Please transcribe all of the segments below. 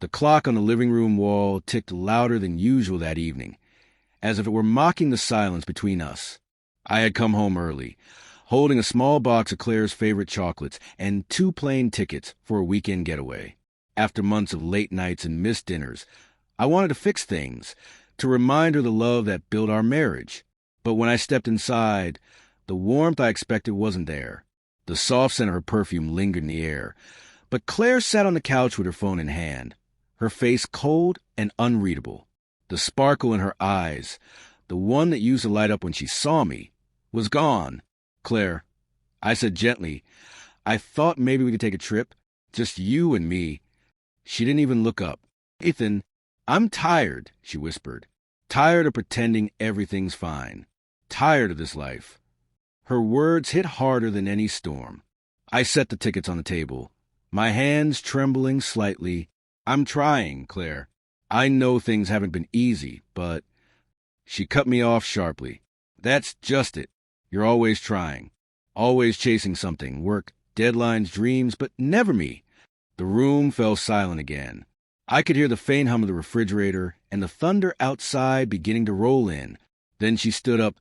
The clock on the living room wall ticked louder than usual that evening, as if it were mocking the silence between us. I had come home early, holding a small box of Claire's favorite chocolates and 2 plane tickets for a weekend getaway. After months of late nights and missed dinners, I wanted to fix things, to remind her the love that built our marriage. But when I stepped inside, the warmth I expected wasn't there. The soft scent of her perfume lingered in the air. But Claire sat on the couch with her phone in hand, her face cold and unreadable. The sparkle in her eyes, the one that used to light up when she saw me, was gone. "Claire," I said gently, "I thought maybe we could take a trip, just you and me." She didn't even look up. "Ethan, I'm tired," she whispered. "Tired of pretending everything's fine. Tired of this life." Her words hit harder than any storm. I set the tickets on the table, my hands trembling slightly. "I'm trying, Claire. I know things haven't been easy, but—" She cut me off sharply. "That's just it. You're always trying. Always chasing something, work, deadlines, dreams, but never me." The room fell silent again. I could hear the faint hum of the refrigerator and the thunder outside beginning to roll in. Then she stood up,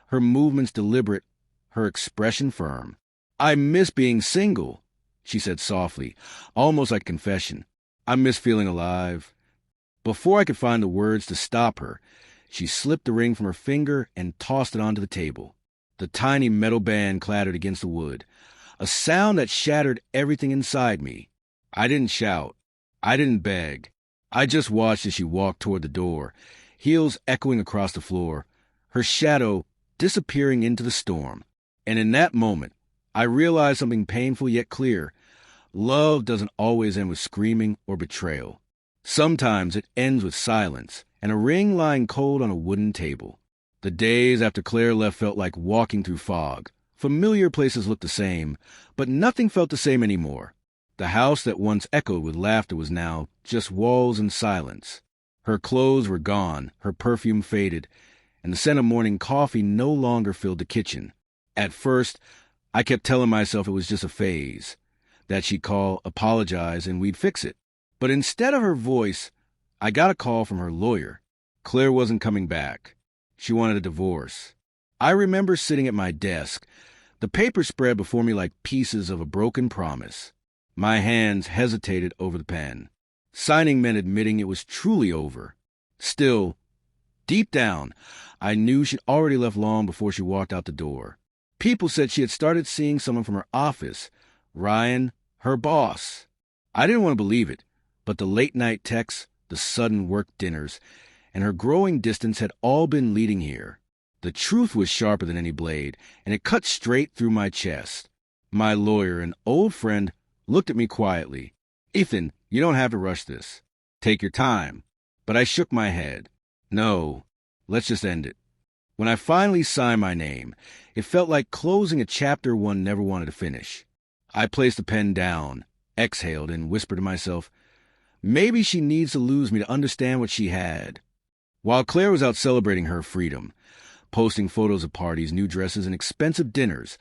her movements deliberate, her expression firm. "I miss being single," she said softly, almost like confession. "I miss feeling alive." Before I could find the words to stop her, she slipped the ring from her finger and tossed it onto the table. The tiny metal band clattered against the wood, a sound that shattered everything inside me. I didn't shout. I didn't beg. I just watched as she walked toward the door, heels echoing across the floor, her shadow disappearing into the storm. And in that moment, I realized something painful yet clear. Love doesn't always end with screaming or betrayal. Sometimes it ends with silence and a ring lying cold on a wooden table. The days after Claire left felt like walking through fog. Familiar places looked the same, but nothing felt the same anymore. The house that once echoed with laughter was now just walls and silence. Her clothes were gone, her perfume faded, and the scent of morning coffee no longer filled the kitchen. At first, I kept telling myself it was just a phase, that she'd call, apologize, and we'd fix it. But instead of her voice, I got a call from her lawyer. Claire wasn't coming back. She wanted a divorce. I remember sitting at my desk, the paper spread before me like pieces of a broken promise. My hands hesitated over the pen. Signing meant admitting it was truly over. Still, deep down, I knew she'd already left long before she walked out the door. People said she had started seeing someone from her office, Ryan, her boss. I didn't want to believe it, but the late-night texts, the sudden work dinners, and her growing distance had all been leading here. The truth was sharper than any blade, and it cut straight through my chest. My lawyer, an old friend, looked at me quietly. "Ethan, you don't have to rush this. Take your time." But I shook my head. "No, let's just end it." When I finally signed my name, it felt like closing a chapter one never wanted to finish. I placed the pen down, exhaled, and whispered to myself, maybe she needs to lose me to understand what she had. While Claire was out celebrating her freedom, posting photos of parties, new dresses, and expensive dinners,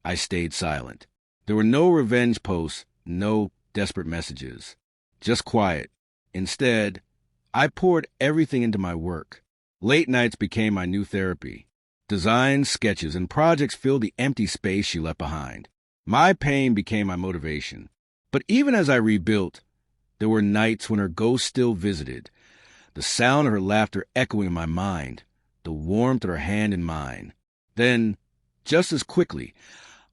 I stayed silent. There were no revenge posts, no desperate messages. Just quiet. Instead, I poured everything into my work. Late nights became my new therapy. Designs, sketches, and projects filled the empty space she left behind. My pain became my motivation. But even as I rebuilt, there were nights when her ghost still visited, the sound of her laughter echoing in my mind, the warmth of her hand in mine. Then, just as quickly,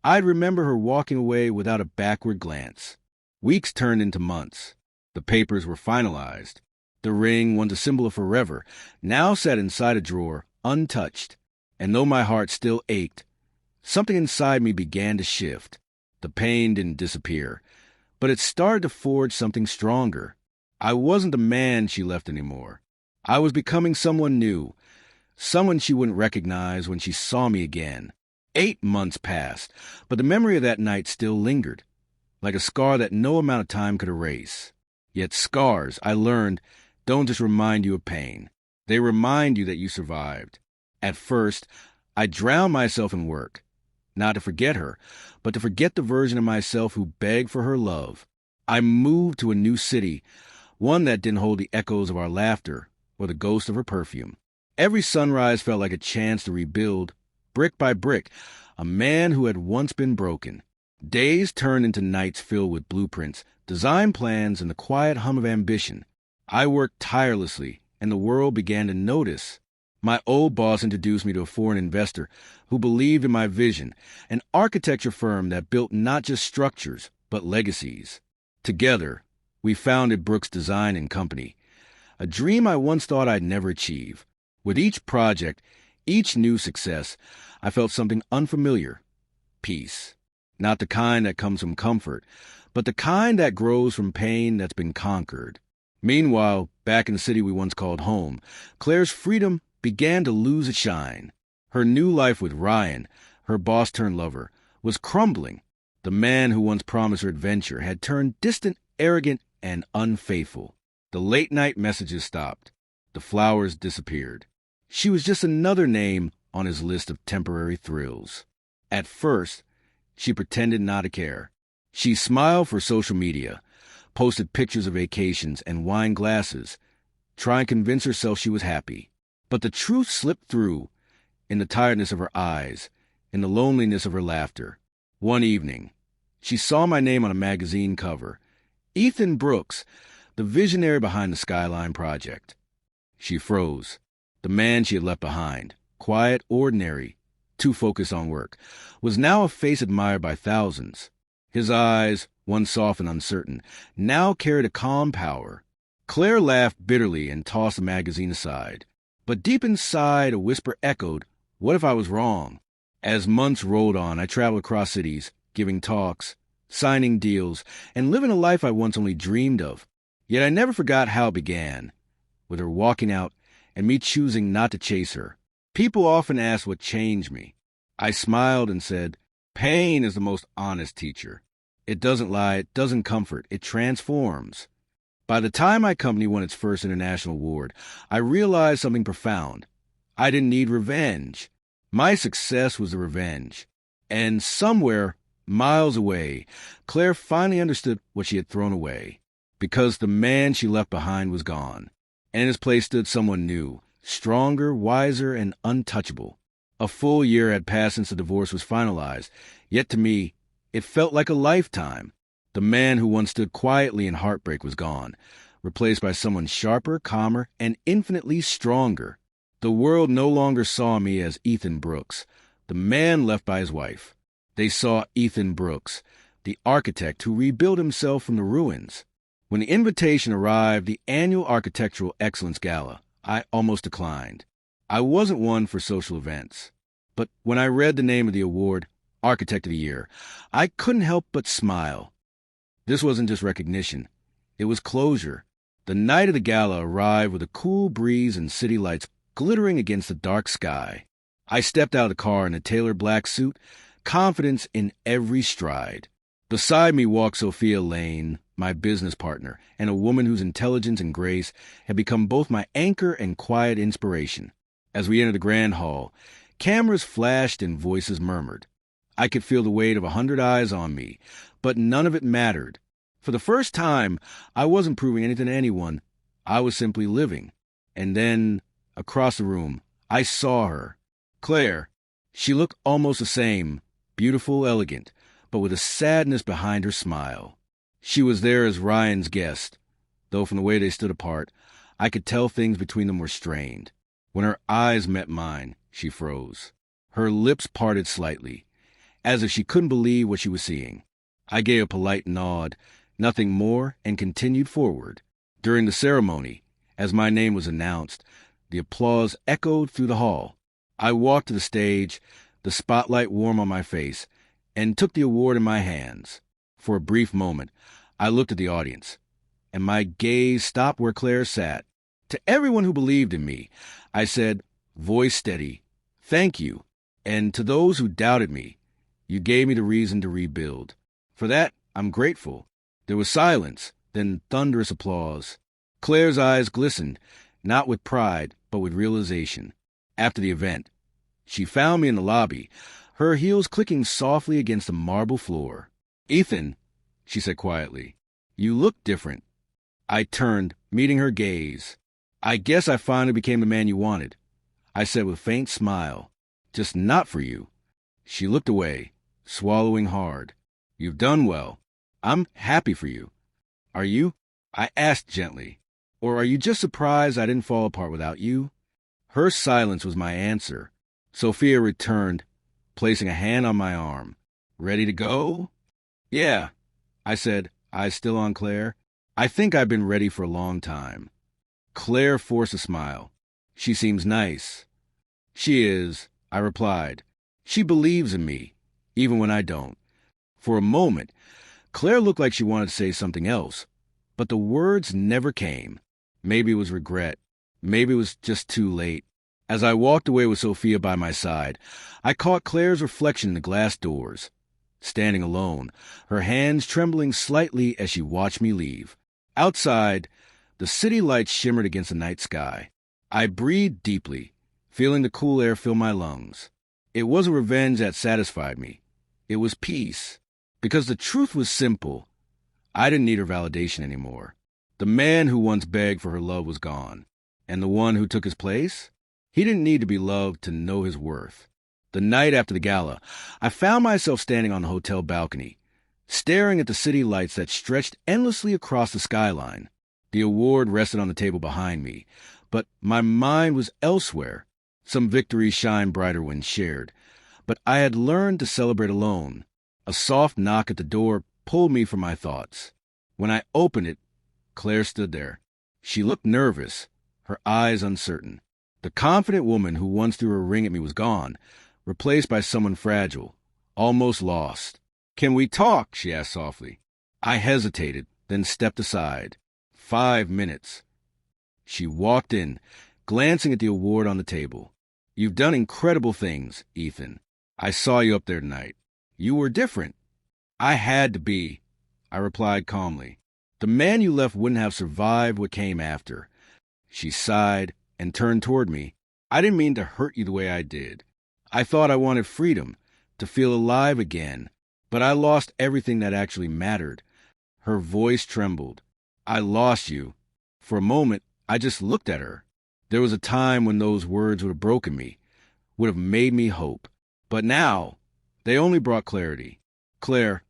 I'd remember her walking away without a backward glance. Weeks turned into months. The papers were finalized. The ring, once a symbol of forever, now sat inside a drawer, untouched. And though my heart still ached, something inside me began to shift. The pain didn't disappear, but it started to forge something stronger. I wasn't the man she left anymore. I was becoming someone new, someone she wouldn't recognize when she saw me again. 8 months passed, but the memory of that night still lingered, like a scar that no amount of time could erase. Yet scars, I learned, don't just remind you of pain. They remind you that you survived. At first, I drowned myself in work, not to forget her, but to forget the version of myself who begged for her love. I moved to a new city, one that didn't hold the echoes of our laughter or the ghost of her perfume. Every sunrise felt like a chance to rebuild, brick by brick, a man who had once been broken. Days turned into nights filled with blueprints, design plans, and the quiet hum of ambition. I worked tirelessly, and the world began to notice. My old boss introduced me to a foreign investor who believed in my vision, an architecture firm that built not just structures, but legacies. Together, we founded Brooks Design and Company, a dream I once thought I'd never achieve. With each project, each new success, I felt something unfamiliar. Peace. Not the kind that comes from comfort, but the kind that grows from pain that's been conquered. Meanwhile, back in the city we once called home, Claire's freedom began to lose its shine. Her new life with Ryan, her boss-turned-lover, was crumbling. The man who once promised her adventure had turned distant, arrogant, and unfaithful. The late-night messages stopped. The flowers disappeared. She was just another name on his list of temporary thrills. At first, she pretended not to care. She smiled for social media, posted pictures of vacations and wine glasses, trying to convince herself she was happy. But the truth slipped through in the tiredness of her eyes, in the loneliness of her laughter. One evening, she saw my name on a magazine cover. Ethan Brooks, the visionary behind the Skyline Project. She froze. The man she had left behind, quiet, ordinary, too focused on work, was now a face admired by thousands. His eyes, once soft and uncertain, now carried a calm power. Claire laughed bitterly and tossed the magazine aside. But deep inside, a whisper echoed, "What if I was wrong?" As months rolled on, I traveled across cities, giving talks, signing deals, and living a life I once only dreamed of. Yet I never forgot how it began, with her walking out and me choosing not to chase her. People often ask what changed me. I smiled and said, pain is the most honest teacher. It doesn't lie, it doesn't comfort, it transforms. By the time my company won its first international award, I realized something profound. I didn't need revenge. My success was the revenge. And somewhere, miles away, Claire finally understood what she had thrown away. Because the man she left behind was gone. And in his place stood someone new, stronger, wiser, and untouchable. A full year had passed since the divorce was finalized, yet to me, it felt like a lifetime. The man who once stood quietly in heartbreak was gone, replaced by someone sharper, calmer, and infinitely stronger. The world no longer saw me as Ethan Brooks, the man left by his wife. They saw Ethan Brooks, the architect who rebuilt himself from the ruins. When the invitation arrived, the annual Architectural Excellence Gala, I almost declined. I wasn't one for social events. But when I read the name of the award, Architect of the Year, I couldn't help but smile. This wasn't just recognition. It was closure. The night of the gala arrived with a cool breeze and city lights glittering against the dark sky. I stepped out of the car in a tailored black suit, confidence in every stride. Beside me walked Sophia Lane, my business partner, and a woman whose intelligence and grace had become both my anchor and quiet inspiration. As we entered the grand hall, cameras flashed and voices murmured. I could feel the weight of 100 eyes on me, but none of it mattered. For the first time, I wasn't proving anything to anyone. I was simply living. And then, across the room, I saw her. Claire. She looked almost the same, beautiful, elegant, but with a sadness behind her smile. She was there as Ryan's guest, though from the way they stood apart, I could tell things between them were strained. When her eyes met mine, she froze. Her lips parted slightly, as if she couldn't believe what she was seeing. I gave a polite nod, nothing more, and continued forward. During the ceremony, as my name was announced, the applause echoed through the hall. I walked to the stage, the spotlight warm on my face, and took the award in my hands. For a brief moment, I looked at the audience, and my gaze stopped where Claire sat. To everyone who believed in me, I said, voice steady, thank you. And to those who doubted me, you gave me the reason to rebuild. For that, I'm grateful. There was silence, then thunderous applause. Claire's eyes glistened, not with pride, but with realization. After the event, she found me in the lobby, her heels clicking softly against the marble floor. Ethan, she said quietly, you look different. I turned, meeting her gaze. "I guess I finally became the man you wanted," I said with a faint smile. "Just not for you." She looked away, swallowing hard. "You've done well. I'm happy for you." "Are you?" I asked gently. "Or are you just surprised I didn't fall apart without you?" Her silence was my answer. Sophia returned, placing a hand on my arm. "Ready to go?" "Yeah," I said, eyes still on Claire. "I think I've been ready for a long time." Claire forced a smile. "She seems nice." "She is," I replied. "She believes in me, even when I don't." For a moment, Claire looked like she wanted to say something else, but the words never came. Maybe it was regret. Maybe it was just too late. As I walked away with Sophia by my side, I caught Claire's reflection in the glass doors, standing alone, her hands trembling slightly as she watched me leave. Outside, the city lights shimmered against the night sky. I breathed deeply, feeling the cool air fill my lungs. It wasn't revenge that satisfied me. It was peace. Because the truth was simple. I didn't need her validation anymore. The man who once begged for her love was gone. And the one who took his place? He didn't need to be loved to know his worth. The night after the gala, I found myself standing on the hotel balcony, staring at the city lights that stretched endlessly across the skyline. The award rested on the table behind me, but my mind was elsewhere. Some victories shine brighter when shared, but I had learned to celebrate alone. A soft knock at the door pulled me from my thoughts. When I opened it, Claire stood there. She looked nervous, her eyes uncertain. The confident woman who once threw her ring at me was gone, replaced by someone fragile, almost lost. "Can we talk?" she asked softly. I hesitated, then stepped aside. 5 minutes. She walked in, glancing at the award on the table. "You've done incredible things, Ethan. I saw you up there tonight. You were different." "I had to be," I replied calmly. "The man you left wouldn't have survived what came after." She sighed and turned toward me. "I didn't mean to hurt you the way I did. I thought I wanted freedom, to feel alive again. But I lost everything that actually mattered." Her voice trembled. "I lost you." For a moment, I just looked at her. There was a time when those words would have broken me, would have made me hope. But now, they only brought clarity. "Claire,"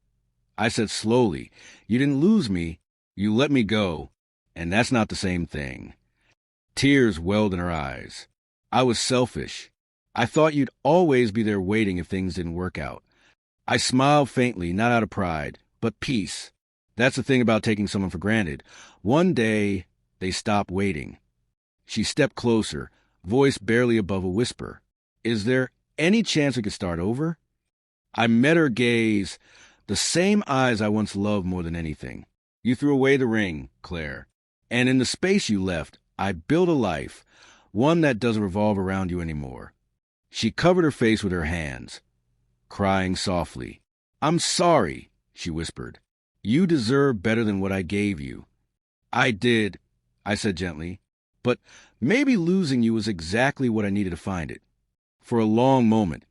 I said slowly, "you didn't lose me. You let me go. And that's not the same thing." Tears welled in her eyes. "I was selfish. I thought you'd always be there waiting if things didn't work out." I smiled faintly, not out of pride, but peace. That's the thing about taking someone for granted. One day, they stop waiting. She stepped closer, voice barely above a whisper. "Is there any chance we could start over?" I met her gaze, the same eyes I once loved more than anything. "You threw away the ring, Claire. And in the space you left, I built a life, one that doesn't revolve around you anymore." She covered her face with her hands, crying softly. "I'm sorry," she whispered. "You deserve better than what I gave you." "I did," I said gently. "But maybe losing you was exactly what I needed to find it." For a long moment,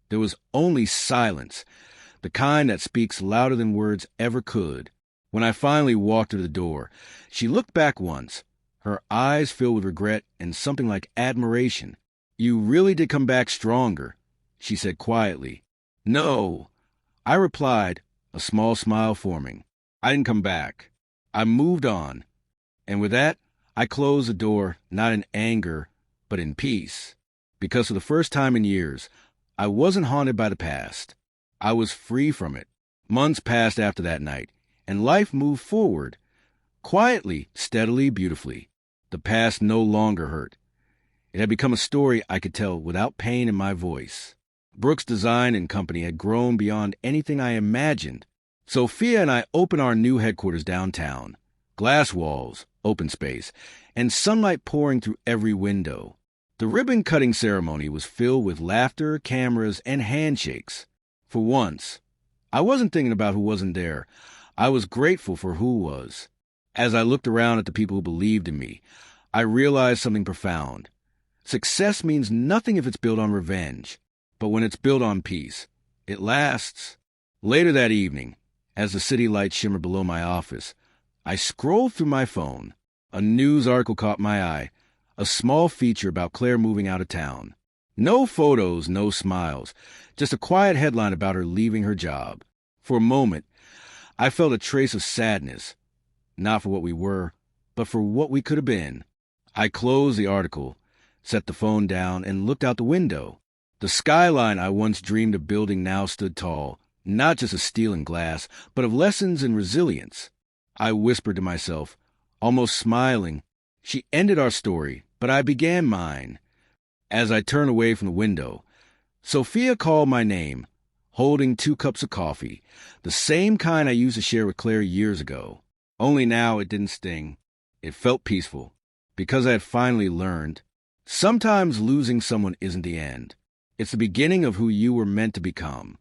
there was only silence, the kind that speaks louder than words ever could. When I finally walked her to the door, she looked back once, her eyes filled with regret and something like admiration. "You really did come back stronger," she said quietly. "No," I replied, a small smile forming. "I didn't come back. I moved on." And with that, I closed the door, not in anger, but in peace. Because for the first time in years, I wasn't haunted by the past. I was free from it. Months passed after that night, and life moved forward. Quietly, steadily, beautifully. The past no longer hurt. It had become a story I could tell without pain in my voice. Brooks Design and Company had grown beyond anything I imagined. Sophia and I opened our new headquarters downtown. Glass walls, open space, and sunlight pouring through every window. The ribbon-cutting ceremony was filled with laughter, cameras, and handshakes. For once, I wasn't thinking about who wasn't there. I was grateful for who was. As I looked around at the people who believed in me, I realized something profound. Success means nothing if it's built on revenge, but when it's built on peace, it lasts. Later that evening, as the city lights shimmered below my office, I scrolled through my phone. A news article caught my eye, a small feature about Claire moving out of town. No photos, no smiles, just a quiet headline about her leaving her job. For a moment, I felt a trace of sadness, not for what we were, but for what we could have been. I closed the article, set the phone down, and looked out the window. The skyline I once dreamed of building now stood tall, not just of steel and glass, but of lessons in resilience. I whispered to myself, almost smiling, she ended our story, but I began mine. As I turned away from the window, Sophia called my name, holding 2 cups of coffee, the same kind I used to share with Claire years ago. Only now it didn't sting. It felt peaceful, because I had finally learned, sometimes losing someone isn't the end. It's the beginning of who you were meant to become.